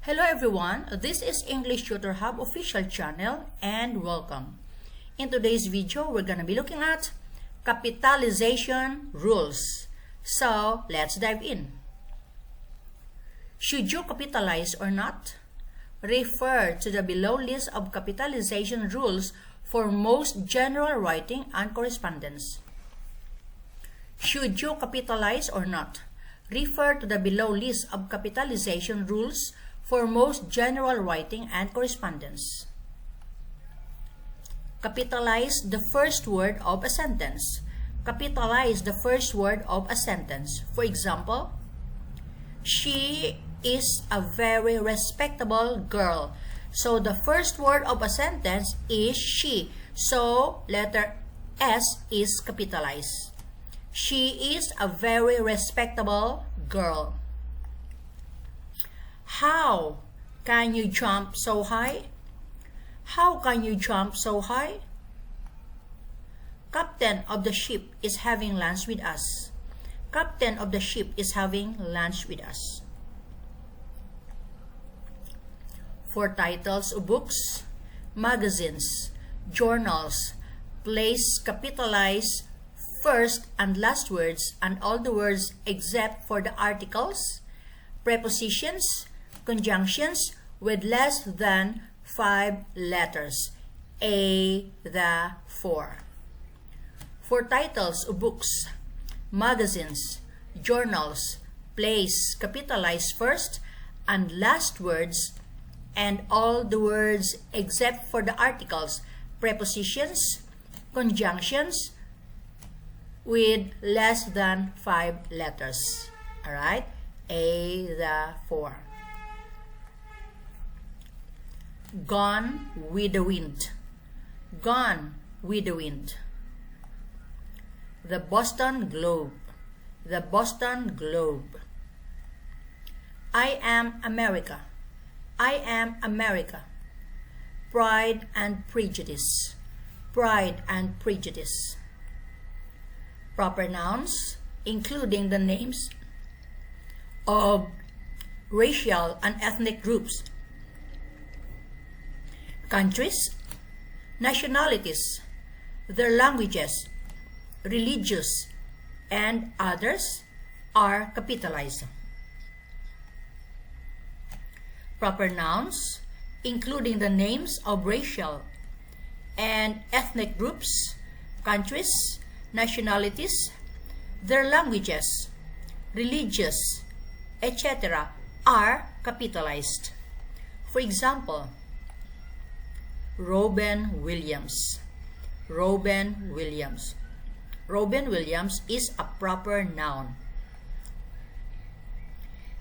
Hello everyone, this is English Tutor Hub official channel and welcome. In today's video, we're gonna be looking at capitalization rules. So, let's dive in. Should you capitalize or not? Refer to the below list of capitalization rules for most general writing and correspondence. Should you capitalize or not? Refer to the below list of capitalization rules for most general writing and correspondence. Capitalize the first word of a sentence. Capitalize the first word of a sentence. For example, she is a very respectable girl. So the first word of a sentence is she. So letter S is capitalized. She is a very respectable girl. How can you jump so high? How can you jump so high? Captain of the ship is having lunch with us. Captain of the ship is having lunch with us. For titles of books, magazines, journals, place capitalize first and last words and all the words except for the articles, prepositions, conjunctions with less than 5 letters, a, the, for. For titles of books, magazines, journals, place capitalize first and last words and all the words except for the articles, prepositions, conjunctions with less than 5 letters. Alright? A, the, for. Gone with the wind. Gone with the wind. The Boston Globe. The Boston Globe. I am America. I am America. Pride and Prejudice. Pride and Prejudice. Proper nouns, including the names of racial and ethnic groups, countries, nationalities, their languages, religious, and others are capitalized. Proper nouns, including the names of racial and ethnic groups, countries, nationalities, their languages, religious, etc. are capitalized. For example, Robin Williams. Robin Williams. Robin Williams is a proper noun.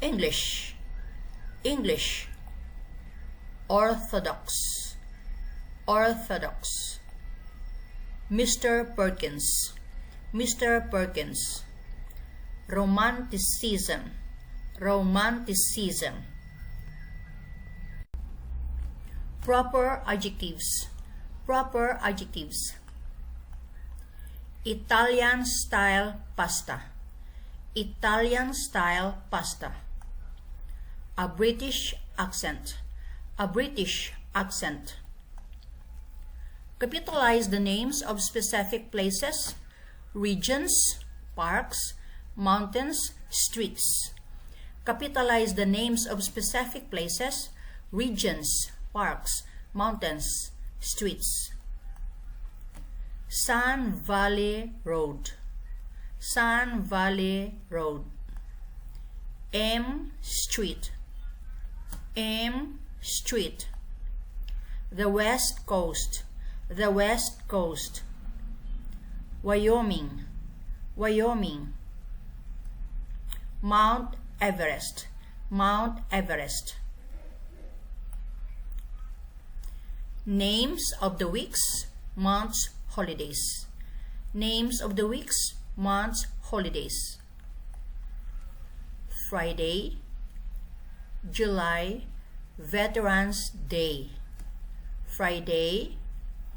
English. English. Orthodox. Orthodox. Mr. Perkins. Mr. Perkins. Romanticism. Romanticism. Proper adjectives. Proper adjectives. Italian style pasta. Italian style pasta. A British accent. A British accent. Capitalize the names of specific places, regions, parks, mountains, streets. Capitalize the names of specific places, regions, parks, mountains, streets. Sun Valley Road. Sun Valley Road. M Street. M Street. The West Coast. The West Coast. Wyoming. Wyoming. Mount Everest. Mount Everest. Names of the weeks, months, holidays. Names of the weeks, months, holidays. Friday, July, Veterans Day. Friday,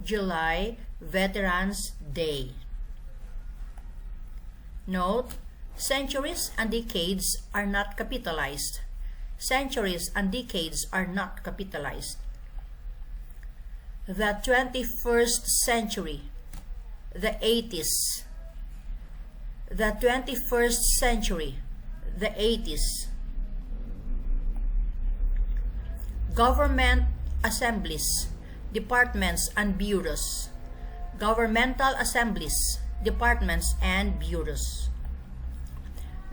July, Veterans Day. Note, centuries and decades are not capitalized. centuries and decades are not capitalized. The 21st century, the 80s. The 21st century, the 80s. Government assemblies, departments and bureaus. Governmental assemblies, departments and bureaus.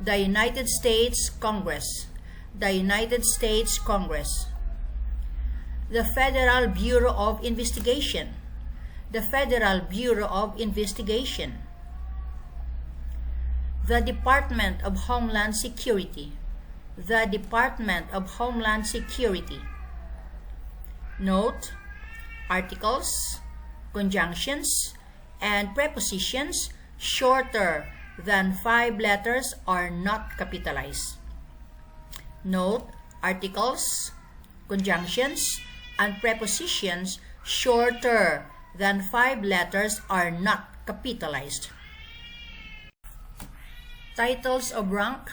The United States Congress. The United States Congress. The Federal Bureau of Investigation. The Federal Bureau of Investigation. The Department of Homeland Security. The Department of Homeland Security. Note: articles, conjunctions, and prepositions shorter than 5 letters are not capitalized. Note: articles, conjunctions, and prepositions shorter than 5 letters are not capitalized. Titles of rank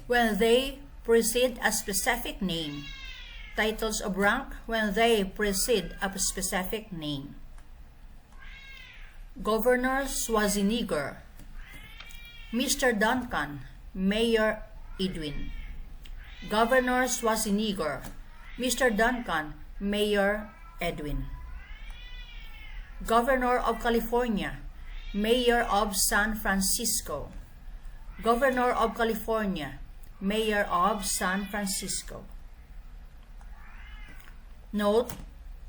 when they precede a specific name. Titles of rank when they precede a specific name. Governor Schwarzenegger, Mr. Duncan, Mayor Edwin. Governor Schwarzenegger, Mr. Duncan, Mayor Edwin. Governor of California, Mayor of San Francisco. Governor of California, Mayor of San Francisco. Note: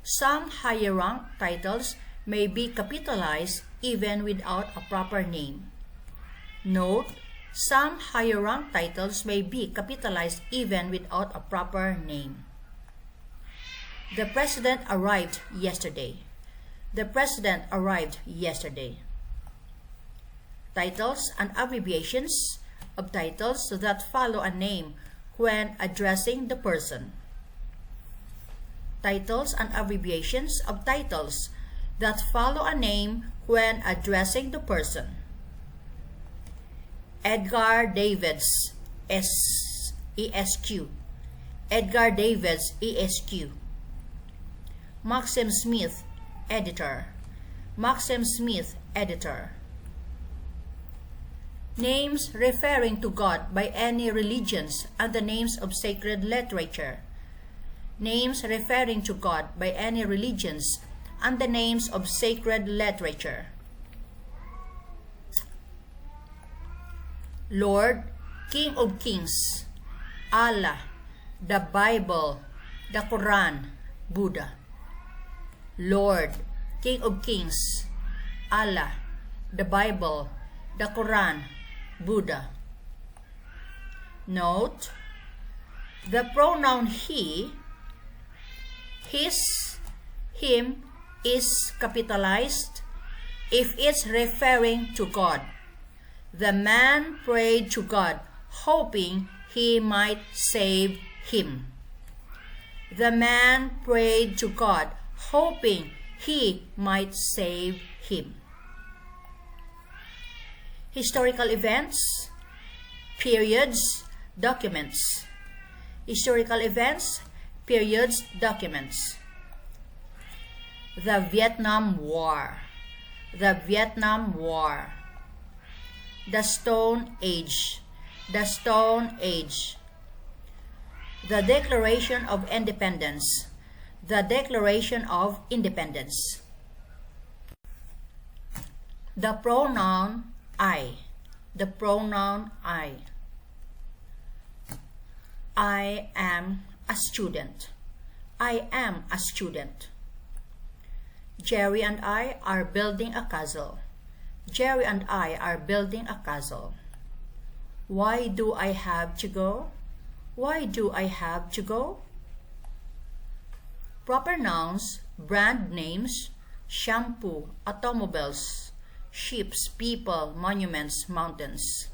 some higher rank titles may be capitalized even without a proper name. Note: some higher rank titles may be capitalized even without a proper name. The President arrived yesterday. The President arrived yesterday. Titles and abbreviations of titles that follow a name when addressing the person. Titles and abbreviations of titles that follow a name when addressing the person. Edgar Davids, ESQ. Edgar Davids, ESQ. Maxim Smith, editor. Maxim Smith, editor. Names referring to God by any religions and the names of sacred literature. Names referring to God by any religions and the names of sacred literature. Lord, King of Kings, Allah, the Bible, the Quran, Buddha. Lord, King of Kings, Allah, the Bible, the Quran, Buddha. Note: the pronoun he, his, him is capitalized if it's referring to God. The man prayed to God, hoping he might save him. The man prayed to God, hoping he might save him. Historical events, periods, documents. Historical events, periods, documents. The Vietnam War. The Vietnam War. The Stone Age. The Stone Age. The Declaration of Independence. The Declaration of Independence. The pronoun I. The pronoun I. I am a student. I am a student. Jerry and I are building a castle. Jerry and I are building a castle. Why do I have to go? Why do I have to go? Proper nouns, brand names, shampoo, automobiles, ships, people, monuments, mountains.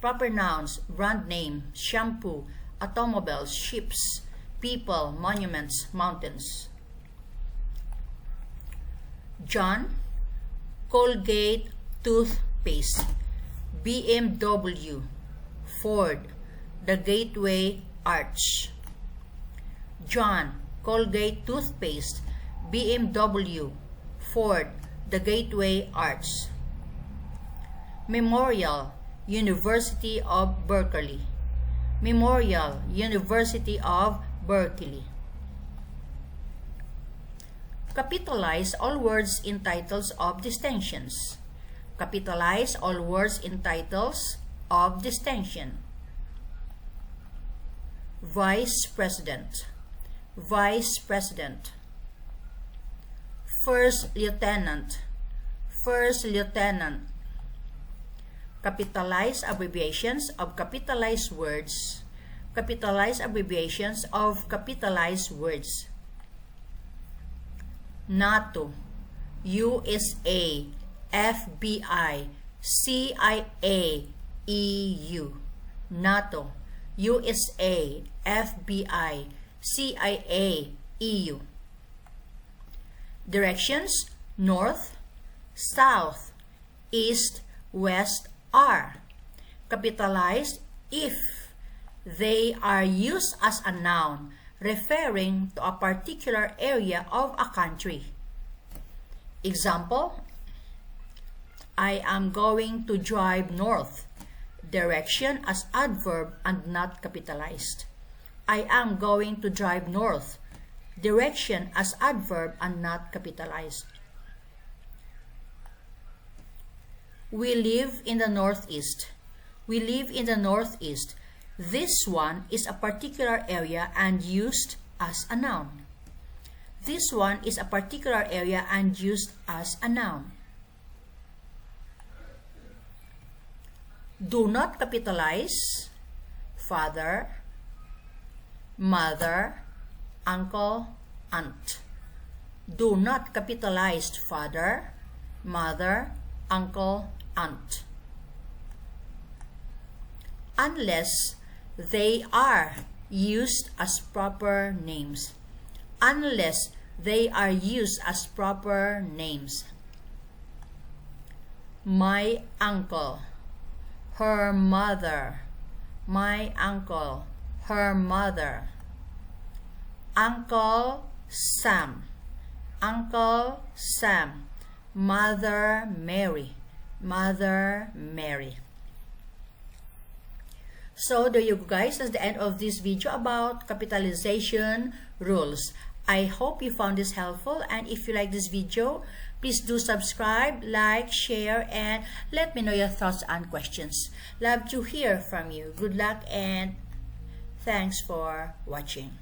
Proper nouns, brand name, shampoo, automobiles, ships, people, monuments, mountains. John, Colgate toothpaste. BMW, Ford, the Gateway Arch. John, Colgate toothpaste. BMW, Ford, the Gateway Arch. Memorial, University of Berkeley. Memorial, University of Berkeley. Capitalize all words in titles of distinctions. Capitalize all words in titles of distinction. Vice President, Vice President. First Lieutenant, First Lieutenant. Capitalize abbreviations of capitalized words. Capitalize abbreviations of capitalized words. NATO, USA, FBI, CIA, EU. NATO, USA, FBI, CIA, EU. Directions: north, south, east, west are capitalized if they are used as a noun referring to a particular area of a country. Example: I am going to drive north. Direction as adverb and not capitalized. I am going to drive north. Direction as adverb and not capitalized. We live in the Northeast. We live in the Northeast. This one is a particular area and used as a noun. This one is a particular area and used as a noun. Do not capitalize father, mother, uncle, aunt. Do not capitalize father, mother, uncle, aunt. Unless they are used as proper names. Unless they are used as proper names. My uncle, her mother. My uncle, her mother. Uncle Sam. Uncle Sam. Mother Mary. Mother Mary. So there you go, guys. That's the end of this video about capitalization rules. I hope you found this helpful, and if you like this video, please do subscribe, like, share, and let me know your thoughts and questions. Love to hear from you. Good luck and thanks for watching.